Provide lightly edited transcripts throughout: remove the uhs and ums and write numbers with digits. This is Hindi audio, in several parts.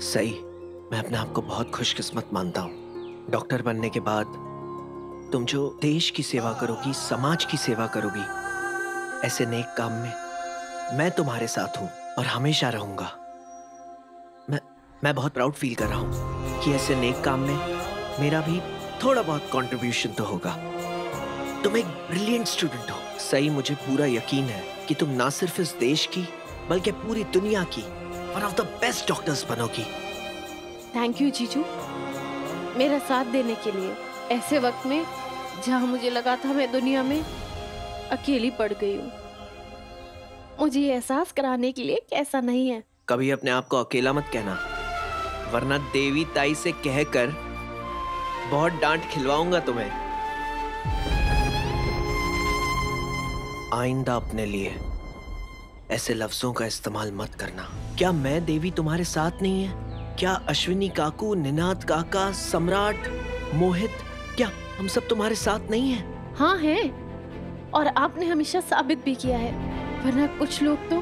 सही, मैं अपने आप को बहुत खुशकिस्मत मानता हूँ। डॉक्टर बनने के बाद तुम जो देश की सेवा करोगी, समाज की सेवा करोगी, ऐसे नेक काम में मैं तुम्हारे साथ हूँ और हमेशा रहूंगा। मैं बहुत प्राउड फील कर रहा हूँ कि ऐसे नेक काम में मेरा भी थोड़ा बहुत कंट्रीब्यूशन तो होगा। तुम एक ब्रिलियंट स्टूडेंट हो। सही, मुझे पूरा यकीन है कि तुम ना सिर्फ इस देश की बल्कि पूरी दुनिया की one of the best doctors बनोगी। थैंक यू जीजू, मेरा साथ देने के लिए ऐसे वक्त में जहाँ मुझे लगा था मैं दुनिया में अकेली पड़ गई हूँ। मुझे ये एहसास कराने के लिए कि ऐसा नहीं है। कभी अपने आप को अकेला मत कहना, वरना देवी ताई से कहकर बहुत डांट खिलवाऊंगा तुम्हें। आइंदा अपने लिए ऐसे लफ्जों का इस्तेमाल मत करना। क्या मैं देवी तुम्हारे साथ नहीं है? क्या अश्विनी काकू, निनाद काका, सम्राट, मोहित, क्या हम सब तुम्हारे साथ नहीं हैं? हाँ हैं, और आपने हमेशा साबित भी किया है। वरना कुछ लोग तो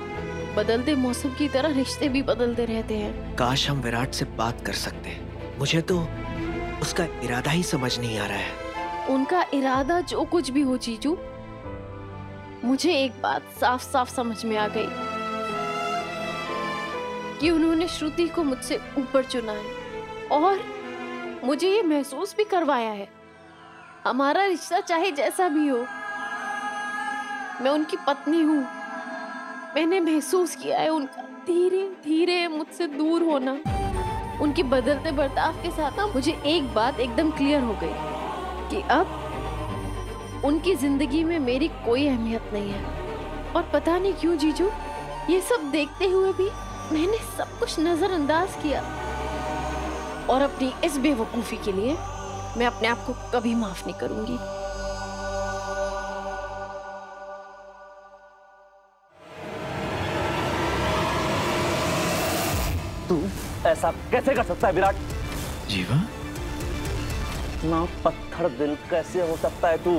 बदलते मौसम की तरह रिश्ते भी बदलते रहते हैं। काश हम विराट से बात कर सकते। मुझे तो उसका इरादा ही समझ नहीं आ रहा है। उनका इरादा जो कुछ भी हो जीजू, मुझे एक बात साफ साफ समझ में आ गई कि उन्होंने श्रुति को मुझसे ऊपर चुना है और मुझे ये महसूस भी करवाया है। हमारा रिश्ता चाहे जैसा भी हो, मैं उनकी पत्नी हूँ। मैंने महसूस किया है उनका धीरे धीरे मुझसे दूर होना। उनके बदलते बर्ताव के साथ ना मुझे एक बात एकदम क्लियर हो गई कि अब उनकी जिंदगी में मेरी कोई अहमियत नहीं है। और पता नहीं क्यों जीजू, ये सब देखते हुए भी मैंने सब कुछ नजरअंदाज किया। और अपनी इस बेवकूफी के लिए मैं अपने आप को कभी माफ नहीं करूंगी। तू ऐसा कैसे कर सकता है विराट? जीवा, ना पत्थर दिल कैसे हो सकता है तू?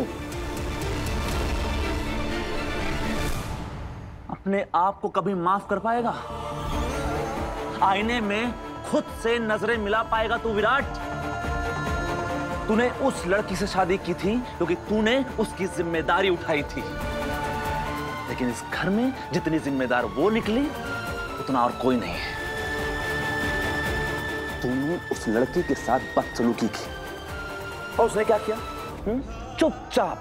अपने आप को कभी माफ कर पाएगा? आईने में खुद से नजरें मिला पाएगा तू विराट? तूने उस लड़की से शादी की थी क्योंकि तूने उसकी जिम्मेदारी उठाई थी, लेकिन इस घर में जितनी जिम्मेदार वो निकली उतना और कोई नहीं है। तूने उस लड़की के साथ बदसलूकी की और उसने क्या किया? चुपचाप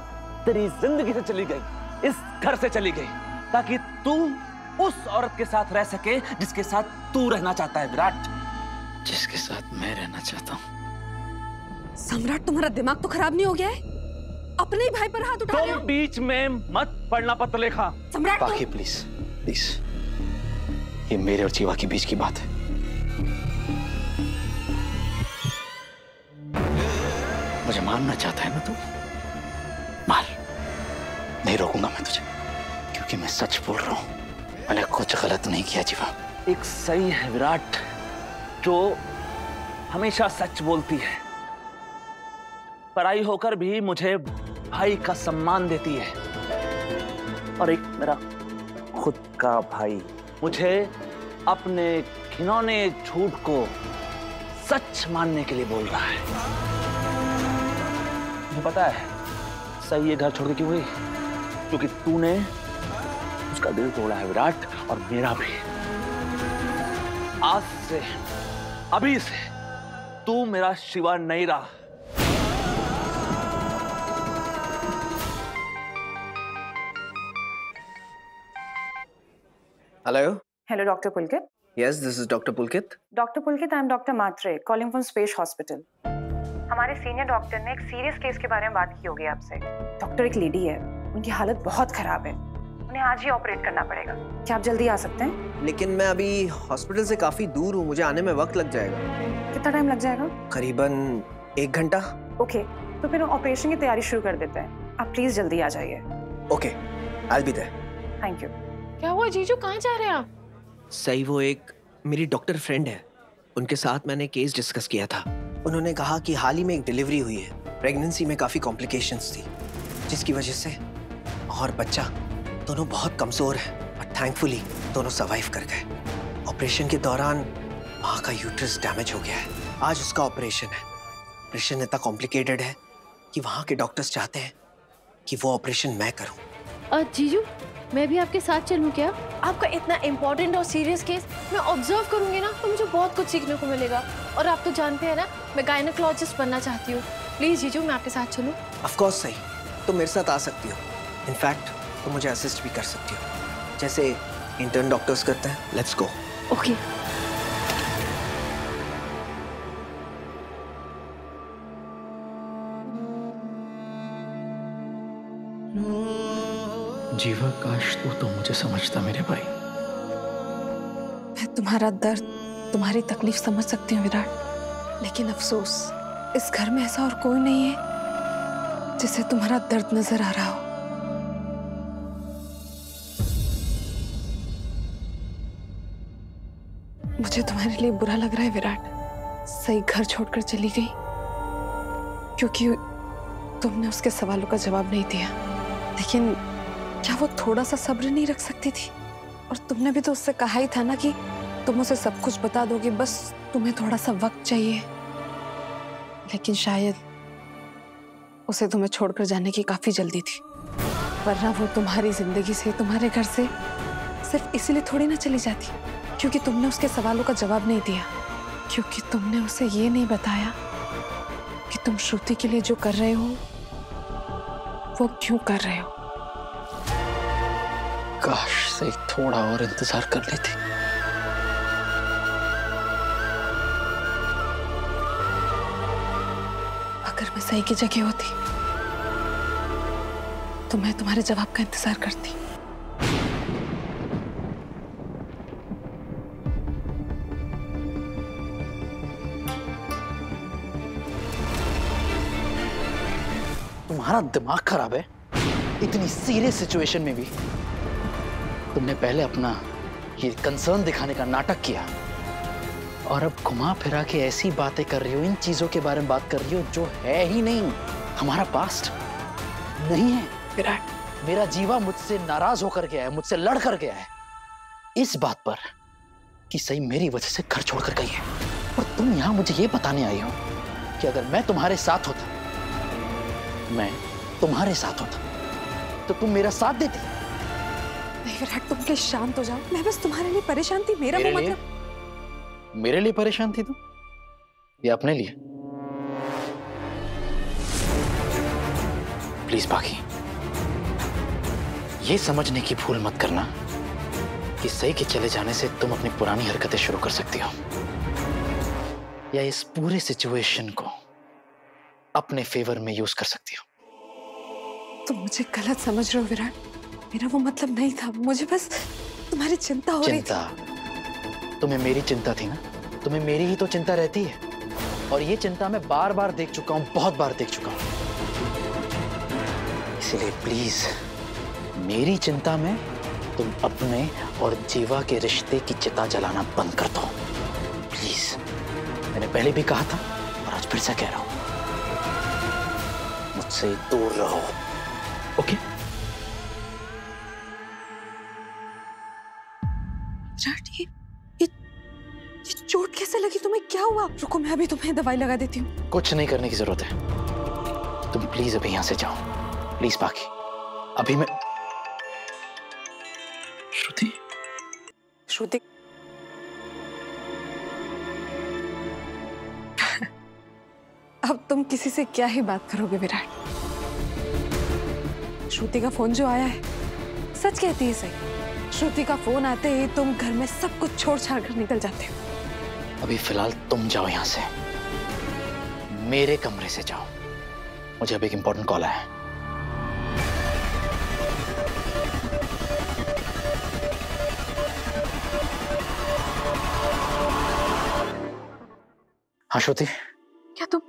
तेरी जिंदगी से चली गई, इस घर से चली गई, ताकि तू उस औरत के साथ रह सके जिसके साथ तू रहना चाहता है विराट। जिसके साथ मैं रहना चाहता हूँ। सम्राट, तुम्हारा दिमाग तो खराब नहीं हो गया है? अपने ही भाई पर हाथ उठा रहे हो। तुम बीच में मत पढ़ना पत्रलेखा। सम्राट, बाकी प्लीज प्लीज, ये मेरे और जीवा के बीच की बात है। मुझे मारना चाहता है ना तू? मार, नहीं रोकूंगा मैं तुझे, क्योंकि मैं सच बोल रहा हूँ। मैंने कुछ गलत नहीं किया जीवा। एक सही है विराट जो हमेशा सच बोलती है, पराई होकर भी मुझे भाई का सम्मान देती है, और एक मेरा खुद का भाई मुझे अपने घिनौने झूठ को सच मानने के लिए बोल रहा है। मुझे पता है सही ये घर छोड़ के क्यों हुई, क्योंकि तूने उसका दिल तोड़ा है विराट, और मेरा भी। आज से, अभी से तू मेरा शिवा नहीं रहा। Hello. Hello, Dr. Pulkit. Yes, this is doctor Pulkit. Dr. Pulkit, I'm Dr. Matre, calling from Space Hospital. हमारे सीनियर डॉक्टर ने एक सीरियस केस के बारे में बात की होगी आपसे। डॉक्टर एक लेडी है, उनकी हालत बहुत खराब है, उन्हें आज ही ऑपरेट करना पड़ेगा। क्या आप जल्दी आ सकते हैं? लेकिन मैं अभी हॉस्पिटल से काफी दूर हूँ, मुझे आने में वक्त लग जाएगा। कितना टाइम लग जाएगा? करीबन 1 घंटा। ओके, तो फिर ऑपरेशन की तैयारी शुरू कर देते हैं। आप प्लीज जल्दी आ जाइए। Okay, I will be there. Thank you. क्या हुआ जीजू, कहाँ जा रहे हैं आप? सही, वो एक मेरी डॉक्टर फ्रेंड है, उनके साथ मैंने केस डिस्कस किया था। उन्होंने कहा कि हाल ही में एक डिलीवरी हुई है, प्रेगनेंसी में काफी कॉम्प्लिकेशंस थी, जिसकी वजह से और बच्चा दोनों बहुत कमजोर है, और थैंकफुली दोनों सर्वाइव कर गए। ऑपरेशन के दौरान माँ का यूट्रस डैमेज हो गया है। आज उसका ऑपरेशन है। ऑपरेशन इतना कॉम्प्लिकेटेड है कि वहाँ के डॉक्टर्स चाहते हैं कि वो ऑपरेशन मैं करूँ। जीजू, मैं भी आपके साथ चलूं क्या? आपका इतना इम्पोर्टेंट और सीरियस केस मैं ऑब्जर्व करूंगी ना, तो मुझे बहुत कुछ सीखने को मिलेगा। और आप तो जानते हैं ना, मैं गायनेकोलॉजिस्ट बनना चाहती हूँ। प्लीज जीजू, मैं आपके साथ चलूं? ऑफ कोर्स सही, तुम मेरे साथ आ सकती हो। इनफैक्ट तुम मुझे असिस्ट भी कर सकती हो, जैसे इंटर्न डॉक्टर्स करते हैं। Let's go. ओके। जीवा, काश तू मुझे समझता मेरे भाई। मैं तुम्हारा दर्द, तुम्हारी तकलीफ समझ सकती हूँ विराट, लेकिन अफसोस इस घर में ऐसा और कोई नहीं है जिसे तुम्हारा दर्द नजर आ रहा हो। मुझे तुम्हारे लिए बुरा लग रहा है विराट, सही घर छोड़कर चली गई क्योंकि तुमने उसके सवालों का जवाब नहीं दिया। लेकिन क्या वो थोड़ा सा सब्र नहीं रख सकती थी? और तुमने भी तो उससे कहा ही था ना कि तुम उसे सब कुछ बता दोगे, बस तुम्हें थोड़ा सा वक्त चाहिए। लेकिन शायद उसे तुम्हें छोड़कर जाने की काफी जल्दी थी, वरना वो तुम्हारी जिंदगी से, तुम्हारे घर से सिर्फ इसीलिए थोड़ी ना चली जाती क्योंकि तुमने उसके सवालों का जवाब नहीं दिया, क्योंकि तुमने उसे ये नहीं बताया कि तुम श्रुति के लिए जो कर रहे हो वो क्यों कर रहे हो। काश से थोड़ा और इंतजार कर लेती। अगर मैं सही की जगह होती तो मैं तुम्हारे जवाब का इंतजार करती। तुम्हारा दिमाग खराब है। इतनी सीरियस सिचुएशन में भी तुमने पहले अपना ये कंसर्न दिखाने का नाटक किया और अब घुमा फिरा के ऐसी बातें कर रही हो, इन चीजों के बारे में बात कर रही हो जो है ही नहीं। हमारा पास्ट नहीं है विराट, मेरा जीवा मुझसे नाराज होकर गया है, मुझसे लड़ कर गया है इस बात पर कि सही मेरी वजह से घर छोड़कर गई है। और तुम यहां मुझे ये बताने आई हो कि अगर मैं तुम्हारे साथ होता, मैं तुम्हारे साथ होता तो तुम मेरा साथ देती। नहीं विराट, तुम प्लीज शांत हो जाओ। मैं बस तुम्हारे लिए परेशान थी। मेरा वो मतलब मेरे लिए परेशान थी तुम या अपने लिए? प्लीज बाकी ये समझने की भूल मत करना कि सही के चले जाने से तुम अपनी पुरानी हरकतें शुरू कर सकती हो या इस पूरे सिचुएशन को अपने फेवर में यूज कर सकती हो। तुम मुझे गलत समझ रहे हो विराट, मेरा वो मतलब नहीं था। मुझे बस तुम्हारी चिंता हो रही थी। तुम्हें मेरी चिंता थी ना? तुम्हें मेरी ही तो चिंता रहती है और ये चिंता मैं बार बार देख चुका हूं, बहुत बार देख चुका हूं। इसलिए प्लीज मेरी चिंता में तुम अपने और जीवा के रिश्ते की चिता जलाना बंद कर दो प्लीज। मैंने पहले भी कहा था और आज फिर से कह रहा हूं, मुझसे दूर रहो। ओके? विराट, ये चोट कैसे लगी तुम्हें? क्या हुआ? रुको, मैं अभी तुम्हें दवाई लगा देती हूँ। कुछ नहीं करने की जरूरत है, तुम प्लीज अभी यहां से जाओ प्लीज। बाकी अभी मैं श्रुति श्रुति अब तुम किसी से क्या ही बात करोगे विराट। श्रुति का फोन जो आया है सच कहती है सही। श्रुति का फोन आते ही तुम घर में सब कुछ छोड़ छाड़ कर निकल जाते हो। अभी फिलहाल तुम जाओ यहां से, मेरे कमरे से जाओ, मुझे अभी एक इंपॉर्टेंट कॉल आया है। हाँ श्रुति, क्या तुम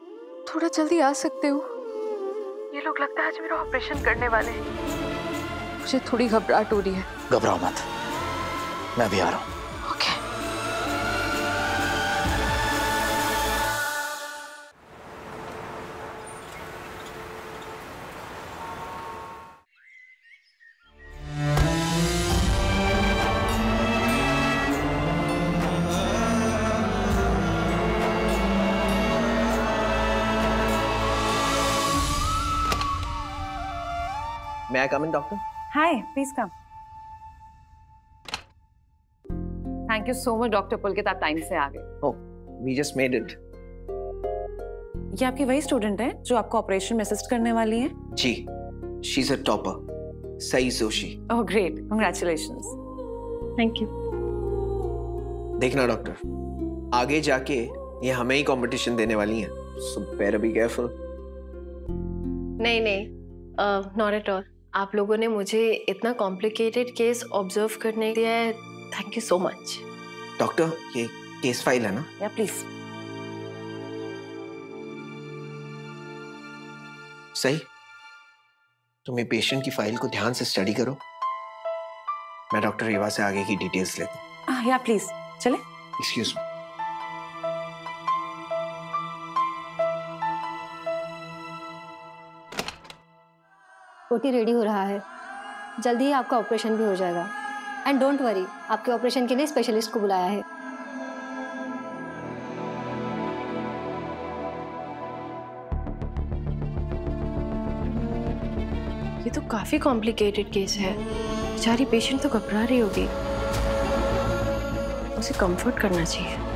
थोड़ा जल्दी आ सकते हो? ये लोग लगता है आज मेरा ऑपरेशन करने वाले हैं। मुझे थोड़ी घबराहट हो रही है। घबराओ मत, मैं भी आ रहा हूं। Okay. May I come in, doctor? Hi, please come. Thank you so much, Dr. Pulkit, आप टाइम से आ गए। Oh, we just made it. ये आपकी वही स्टूडेंट है जो आपको ऑपरेशन में असिस्ट करने वाली है? जी, she's a topper. Sai Joshi. Oh, great. Congratulations. Thank you. देखना डॉक्टर, आगे जाके ये हमें ही कंपटीशन देने वाली हैं, so better be careful. नहीं, नॉट एट ऑल। आप लोगों ने मुझे इतना कॉम्प्लिकेटेड केस ऑब्जर्व करने दिया है, thank you so much. Doctor, ये केस फाइल है ना? Yeah, please. सही, तुम ये पेशेंट की फाइल को ध्यान से स्टडी करो। मैं डॉक्टर रेवा से आगे की डिटेल्स लेता हूँ। Yeah, please. चले? Excuse me. ओटी रेडी हो रहा है, जल्दी ही आपका ऑपरेशन भी हो जाएगा। एंड डोंट वरी, आपके ऑपरेशन के लिए स्पेशलिस्ट को बुलाया है। ये तो काफी कॉम्प्लिकेटेड केस है, बेचारी पेशेंट तो घबरा रही होगी, उसे कंफर्ट करना चाहिए।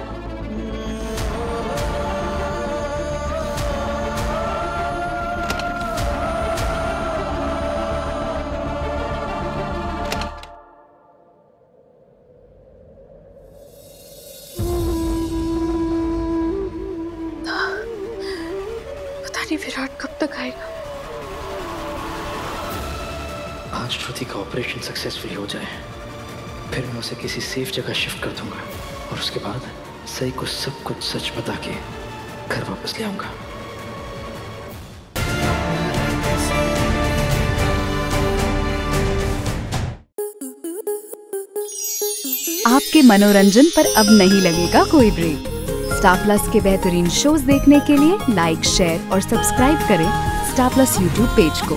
पता नहीं विराट कब तक आएगा। आज श्रुति का ऑपरेशन सक्सेसफुली हो जाए, फिर मैं उसे किसी सेफ जगह शिफ्ट कर दूंगा और उसके बाद सही को सब कुछ सच बता के घर वापस ले आऊंगा। आपके मनोरंजन पर अब नहीं लगेगा कोई ब्रेक। स्टार प्लस के बेहतरीन शोज देखने के लिए लाइक, शेयर और सब्सक्राइब करें स्टार प्लस यूट्यूब पेज को।